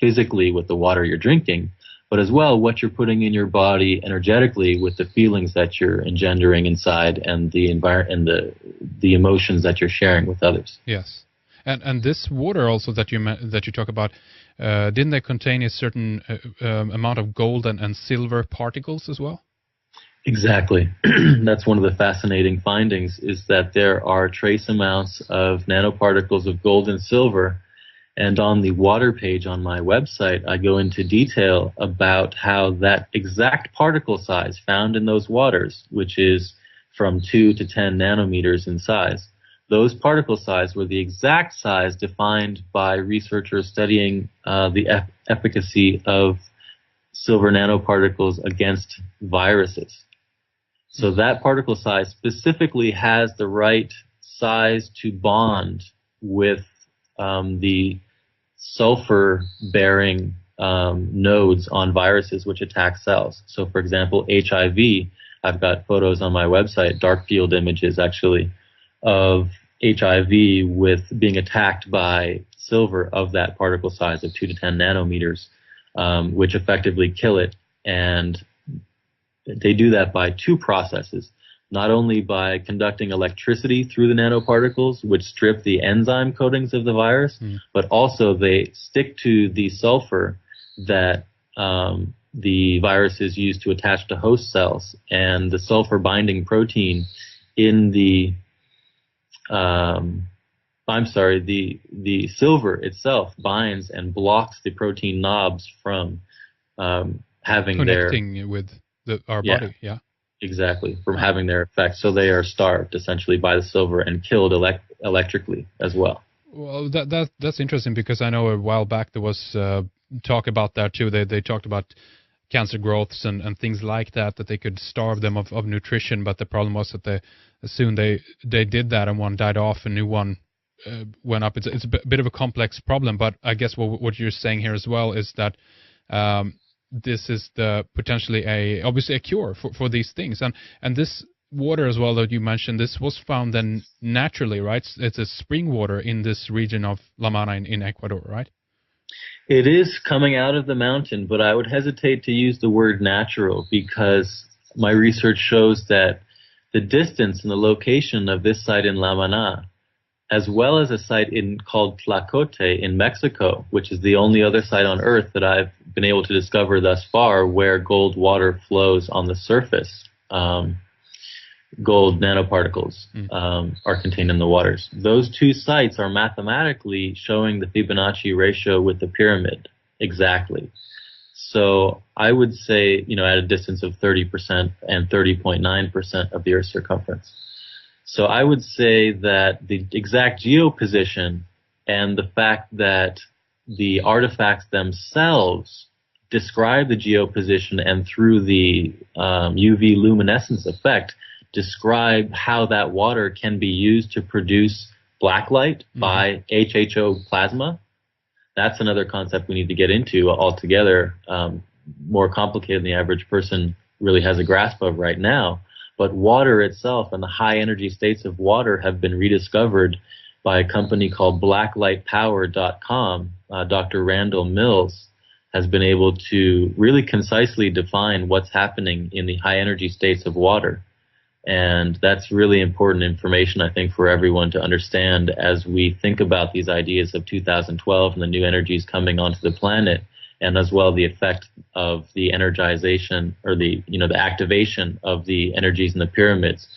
physically with the water you're drinking, but as well what you're putting in your body energetically with the feelings that you're engendering inside and the environment and the emotions that you're sharing with others. Yes, and this water also that you talk about, didn't they contain a certain amount of gold and silver particles as well? Exactly. That's one of the fascinating findings, is that there are trace amounts of nanoparticles of gold and silver. And on the water page on my website, I go into detail about how that exact particle size found in those waters, which is from 2 to 10 nanometers in size, those particle size were the exact size defined by researchers studying the efficacy of silver nanoparticles against viruses. So that particle size specifically has the right size to bond with the sulfur-bearing nodes on viruses which attack cells. So, for example, HIV, I've got photos on my website, dark field images actually, of HIV with being attacked by silver of that particle size of 2 to 10 nanometers, which effectively kill it. And they do that by two processes, not only by conducting electricity through the nanoparticles, which strip the enzyme coatings of the virus, but also they stick to the sulfur that the virus is used to attach to host cells, and the sulfur binding protein in the the silver itself binds and blocks the protein knobs from having connecting with our body. Yeah, exactly, from having their effect. So they are starved essentially by the silver and killed electrically as well. Well, that's interesting, because I know a while back there was talk about that too. They talked about cancer growths and things like that they could starve them of nutrition, but the problem was that as soon they did that and one died off, a new one went up. It's a bit of a complex problem, but I guess what you're saying here as well is that this is potentially obviously a cure for these things, and this water as well that you mentioned, this was found then naturally, right? It's a spring water in this region of La Mana in Ecuador, right? It is coming out of the mountain, but I would hesitate to use the word natural, because my research shows that the distance and the location of this site in La Mana, as well as a site called Tlacote in Mexico, which is the only other site on Earth that I've been able to discover thus far where gold water flows on the surface. Gold nanoparticles are contained in the waters. Those two sites are mathematically showing the Fibonacci ratio with the pyramid exactly. So I would say, at a distance of 30% and 30.9% of the Earth's circumference. So I would say that the exact geoposition and the fact that the artifacts themselves describe the geoposition, and through the UV luminescence effect, describe how that water can be used to produce blacklight by HHO plasma. That's another concept we need to get into altogether, more complicated than the average person really has a grasp of right now. But water itself and the high energy states of water have been rediscovered by a company called blacklightpower.com. Dr. Randall Mills has been able to really concisely define what's happening in the high energy states of water. And that's really important information, I think, for everyone to understand as we think about these ideas of 2012 and the new energies coming onto the planet, and as well the effect of the energization or the activation of the energies in the pyramids.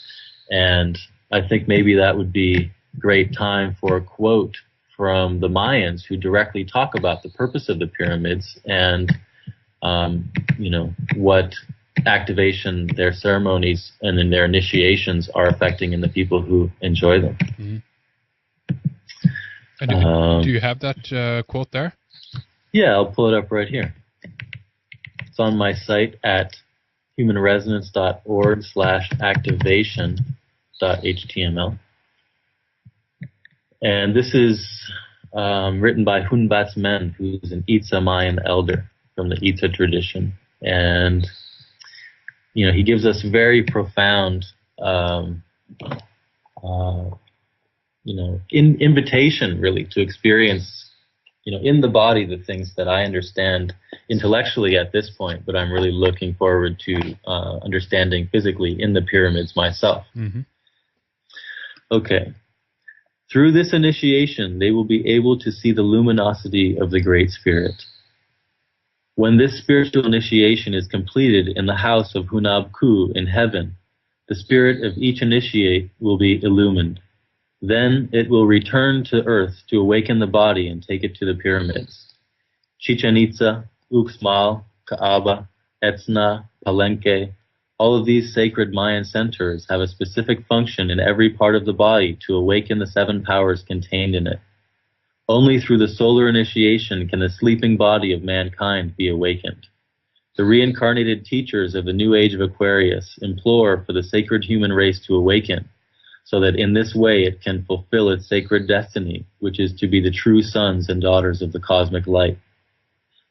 And I think maybe that would be a great time for a quote from the Mayans, who directly talk about the purpose of the pyramids and what activation their ceremonies and in their initiations are affecting in the people who enjoy them. And do you have that quote there? Yeah, I'll pull it up right here. It's on my site at humanresonance.org/activation.html. And this is written by Hunbat's Men, who's an Itza Mayan elder from the Itza tradition. And he gives us very profound, invitation really to experience, in the body the things that I understand intellectually at this point, but I'm really looking forward to understanding physically in the pyramids myself. Okay. Through this initiation, they will be able to see the luminosity of the Great Spirit. When this spiritual initiation is completed in the house of Hunab Ku in heaven, the spirit of each initiate will be illumined. Then it will return to earth to awaken the body and take it to the pyramids. Chichen Itza, Uxmal, Kaaba, Etzna, Palenque, all of these sacred Mayan centers have a specific function in every part of the body to awaken the 7 powers contained in it. Only through the solar initiation can the sleeping body of mankind be awakened. The reincarnated teachers of the new age of Aquarius implore for the sacred human race to awaken, so that in this way it can fulfill its sacred destiny, which is to be the true sons and daughters of the cosmic light.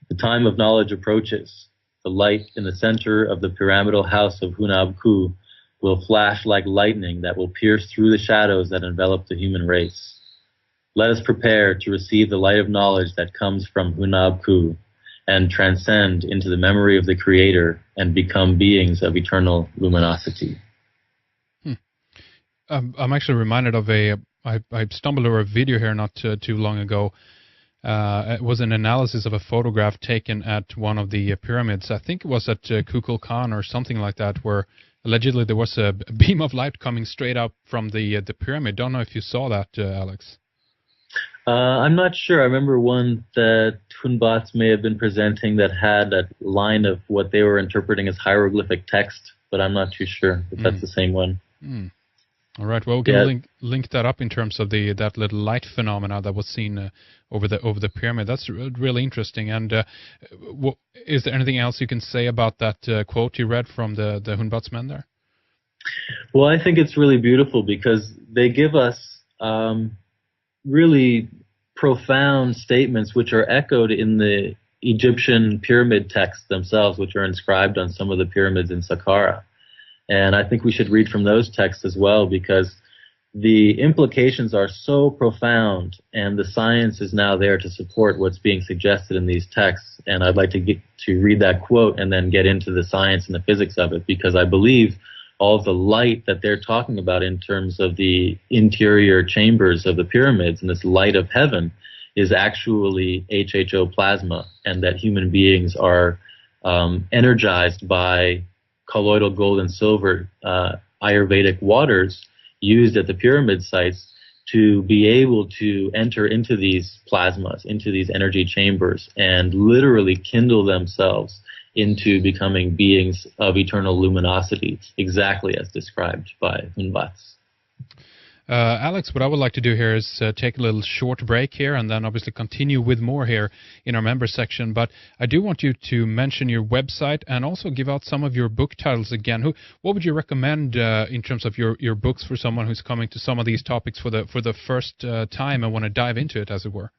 The time of knowledge approaches. The light in the center of the pyramidal house of Hunab Ku will flash like lightning that will pierce through the shadows that envelop the human race. Let us prepare to receive the light of knowledge that comes from Hunab-Ku and transcend into the memory of the Creator and become beings of eternal luminosity. I'm actually reminded of I stumbled over a video here not too long ago. It was an analysis of a photograph taken at one of the pyramids. I think it was at Kukulkan or something like that, where allegedly there was a beam of light coming straight up from the pyramid. Don't know if you saw that, Alex. I'm not sure. I remember one that Hunbats may have been presenting that had a line of what they were interpreting as hieroglyphic text, but I'm not too sure if that's the same one. All right. Well, we can link that up in terms of that little light phenomena that was seen over the pyramid. That's really interesting. And is there anything else you can say about that quote you read from the Hunbats men there? Well, I think it's really beautiful because they give us really profound statements which are echoed in the Egyptian pyramid texts themselves, which are inscribed on some of the pyramids in Saqqara. And I think we should read from those texts as well, because the implications are so profound and the science is now there to support what's being suggested in these texts. And I'd like to read that quote and then get into the science and the physics of it, because I believe all of the light that they're talking about in terms of the interior chambers of the pyramids and this light of heaven is actually HHO plasma, and that human beings are energized by colloidal gold and silver Ayurvedic waters used at the pyramid sites to be able to enter into these plasmas, into these energy chambers, and literally kindle themselves into becoming beings of eternal luminosity, exactly as described by Hunbats. Alex, what I would like to do here is take a little short break here and then obviously continue with more here in our member section. But I do want you to mention your website and also give out some of your book titles again. What would you recommend in terms of your books for someone who's coming to some of these topics for the first time and want to dive into it, as it were?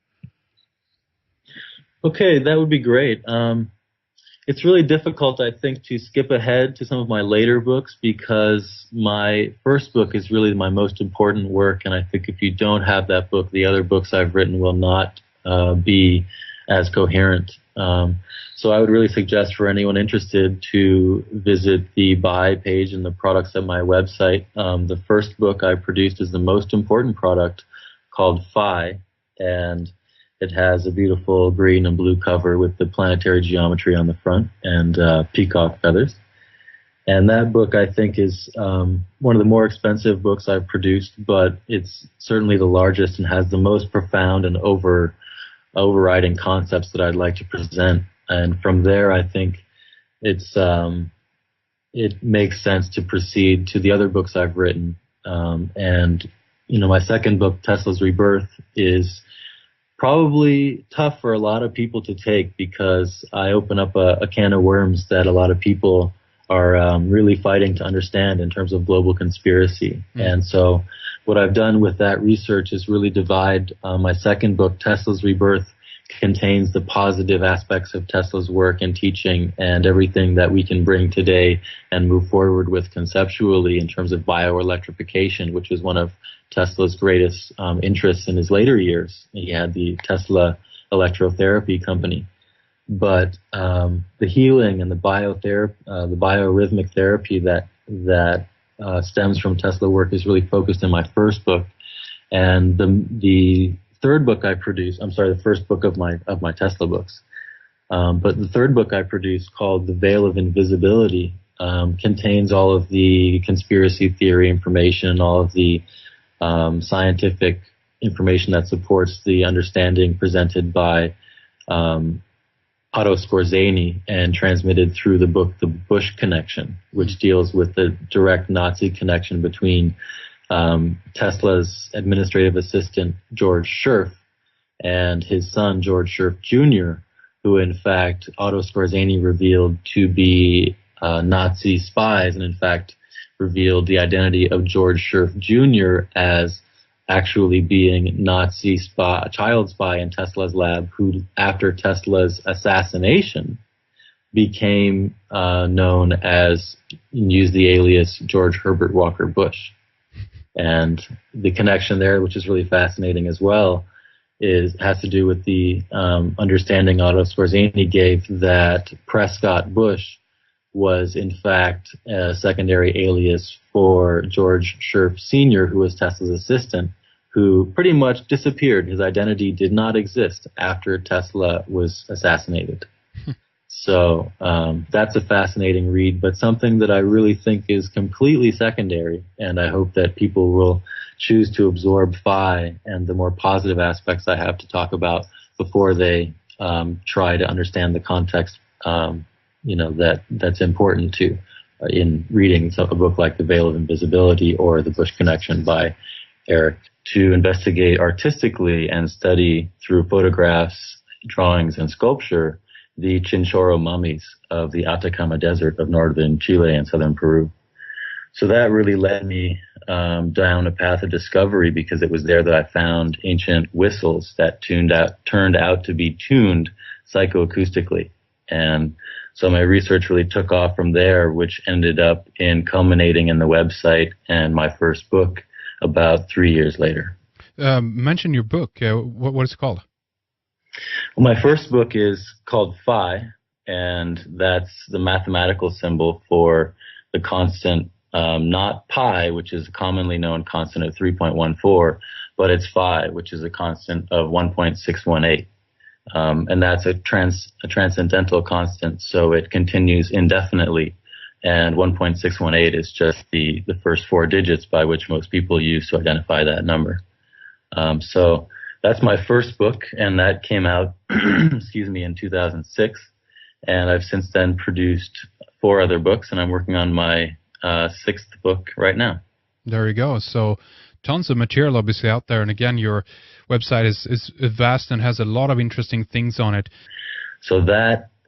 Okay, that would be great. It's really difficult, I think, to skip ahead to some of my later books, because my first book is really my most important work, and I think if you don't have that book, the other books I've written will not be as coherent. So I would really suggest for anyone interested to visit the buy page and the products at my website. The first book I produced is the most important product, called Phi, and it has a beautiful green and blue cover with the planetary geometry on the front and peacock feathers. And that book, I think, is one of the more expensive books I've produced, but it's certainly the largest and has the most profound and overriding concepts that I'd like to present. And from there, I think it makes sense to proceed to the other books I've written. And my second book, Tesla's Rebirth, is probably tough for a lot of people to take, because I open up a can of worms that a lot of people are really fighting to understand in terms of global conspiracy. And so what I've done with that research is really divide my second book, Tesla's Rebirth, contains the positive aspects of Tesla's work and teaching and everything that we can bring today and move forward with conceptually in terms of bioelectrification, which is one of Tesla's greatest interests in his later years. He had the Tesla electrotherapy company. But the healing and the biorhythmic therapy that stems from Tesla work is really focused in my first book. And the third book I produced, the first book of my Tesla books, but the third book I produced, called The Veil of Invisibility, contains all of the conspiracy theory information, all of the scientific information that supports the understanding presented by Otto Skorzeny and transmitted through the book The Bush Connection, which deals with the direct Nazi connection between Tesla's administrative assistant, George Scherf, and his son, George Scherf Jr., who in fact Otto Skorzeny revealed to be Nazi spies, and in fact revealed the identity of George Scherf Jr. as actually being Nazi child spy in Tesla's lab, who after Tesla's assassination became known as, and used the alias George Herbert Walker Bush. And the connection there, which is really fascinating as well, has to do with the understanding Otto Skorzeny gave that Prescott Bush was in fact a secondary alias for George Scherf Sr., who was Tesla's assistant, who pretty much disappeared. His identity did not exist after Tesla was assassinated. So that's a fascinating read, but something that I really think is completely secondary, and I hope that people will choose to absorb Phi and the more positive aspects I have to talk about before they try to understand the context, that's important to in reading a book like The Veil of Invisibility or The Bush Connection by Eric, to investigate artistically and study through photographs, drawings, and sculpture the Chinchorro mummies of the Atacama Desert of northern Chile and southern Peru. So that really led me down a path of discovery, because it was there that I found ancient whistles that turned out to be tuned psychoacoustically. And so my research really took off from there, which ended up in culminating in the website and my first book about 3 years later. Mention your book. What is it called? Well, my first book is called Phi, and that's the mathematical symbol for the constant, not pi, which is a commonly known constant of 3.14, but it's Phi, which is a constant of 1.618. And that's a transcendental constant, so it continues indefinitely. And 1.618 is just the first four digits by which most people use to identify that number. So that's my first book, and that came out, in 2006. And I've since then produced 4 other books, and I'm working on my 6th book right now. There you go. So tons of material obviously out there. And again, your website is vast and has a lot of interesting things on it. So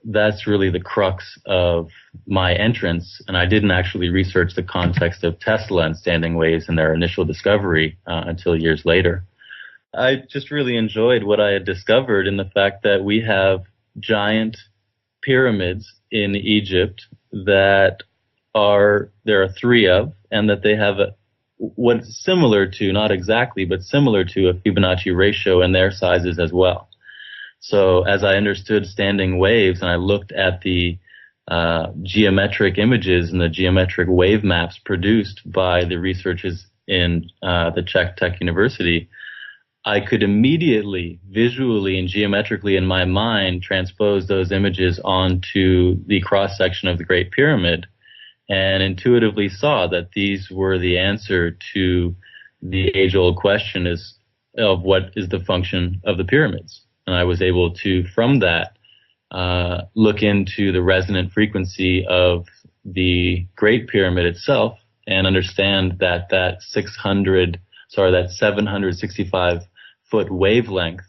that's really the crux of my entrance. And I didn't actually research the context of Tesla and standing waves and their initial discovery until years later. I just really enjoyed what I had discovered in the fact that we have giant pyramids in Egypt that there are 3 of, and that they have what's similar to, not exactly, but similar to a Fibonacci ratio in their sizes as well. So as I understood standing waves, and I looked at the geometric images and the geometric wave maps produced by the researchers in the Czech Tech University, I could immediately, visually and geometrically in my mind, transpose those images onto the cross-section of the Great Pyramid, and intuitively saw that these were the answer to the age-old question of what is the function of the pyramids. And I was able to, from that, look into the resonant frequency of the Great Pyramid itself and understand that 765-foot wavelength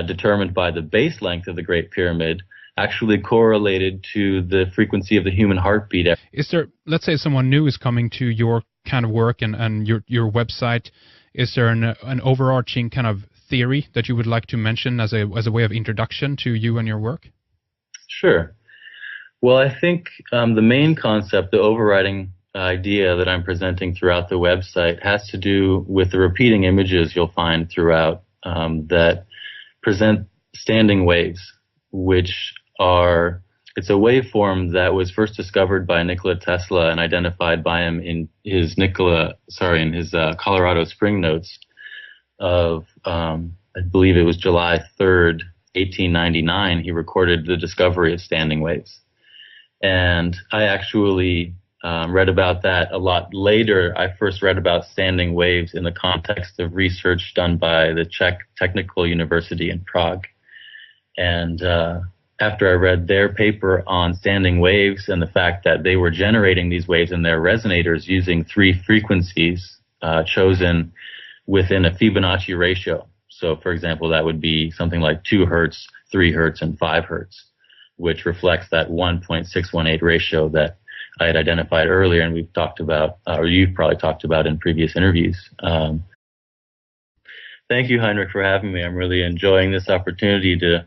determined by the base length of the Great Pyramid actually correlated to the frequency of the human heartbeat. Is there, let's say someone new is coming to your kind of work and your website, is there an overarching kind of theory that you would like to mention as a way of introduction to you and your work? Sure. Well, I think the main concept, the overriding idea that I'm presenting throughout the website, has to do with the repeating images you'll find throughout that present standing waves, which it's a waveform that was first discovered by Nikola Tesla and identified by him in his Colorado Spring notes of, I believe it was July 3rd, 1899, he recorded the discovery of standing waves. And I actually read about that a lot later. I first read about standing waves in the context of research done by the Czech Technical University in Prague. And after I read their paper on standing waves and the fact that they were generating these waves in their resonators using 3 frequencies chosen within a Fibonacci ratio. So, for example, that would be something like 2 hertz, 3 hertz, and 5 hertz, which reflects that 1.618 ratio that I had identified earlier and we've talked about, or you've probably talked about in previous interviews. Thank you, Heinrich, for having me. I'm really enjoying this opportunity to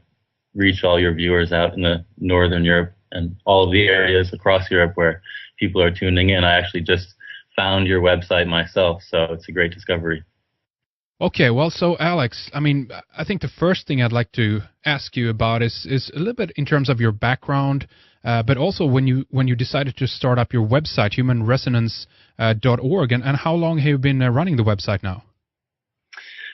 reach all your viewers out in the Northern Europe and all of the areas across Europe where people are tuning in. I actually just found your website myself, so it's a great discovery. Okay, well, so Alex, I mean, I think the first thing I'd like to ask you about is a little bit in terms of your background, but also when you decided to start up your website, humanresonance.org, and how long have you been running the website now?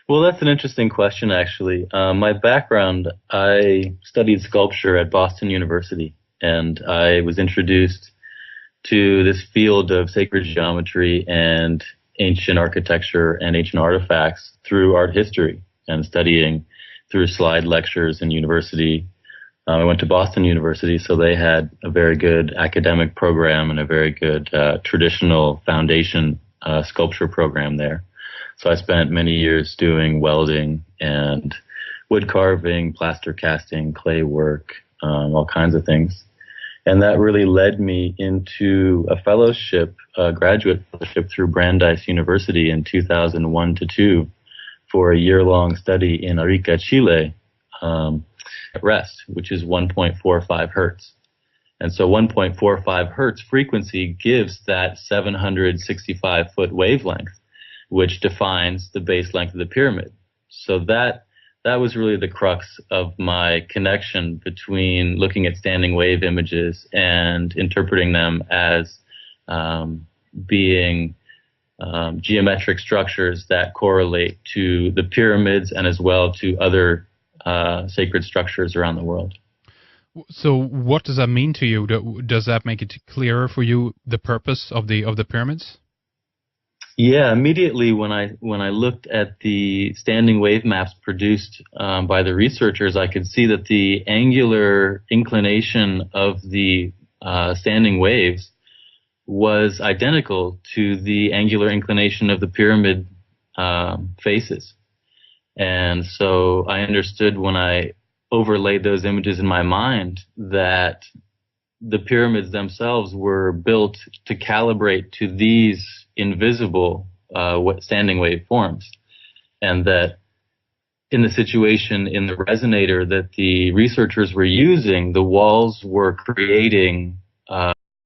Well, that's an interesting question, actually. My background, I studied sculpture at Boston University, and I was introduced to this field of sacred geometry and ancient architecture and ancient artifacts through art history and studying through slide lectures in university. I went to Boston University, so they had a very good academic program and a very good traditional foundation sculpture program there. So I spent many years doing welding and wood carving, plaster casting, clay work, all kinds of things. And that really led me into a fellowship, a graduate fellowship through Brandeis University in 2001 to 2 for a year-long study in Arica, Chile, at rest, which is 1.45 hertz. And so 1.45 hertz frequency gives that 765-foot wavelength, which defines the base length of the pyramid. So that was really the crux of my connection between looking at standing wave images and interpreting them as being geometric structures that correlate to the pyramids and as well to other sacred structures around the world. So what does that mean to you? Does that make it clearer for you, the purpose of the pyramids? Yeah, immediately when I looked at the standing wave maps produced by the researchers, I could see that the angular inclination of the standing waves was identical to the angular inclination of the pyramid faces. And so I understood when I overlaid those images in my mind that the pyramids themselves were built to calibrate to these invisible standing wave forms, and that in the situation in the resonator that the researchers were using, the walls were creating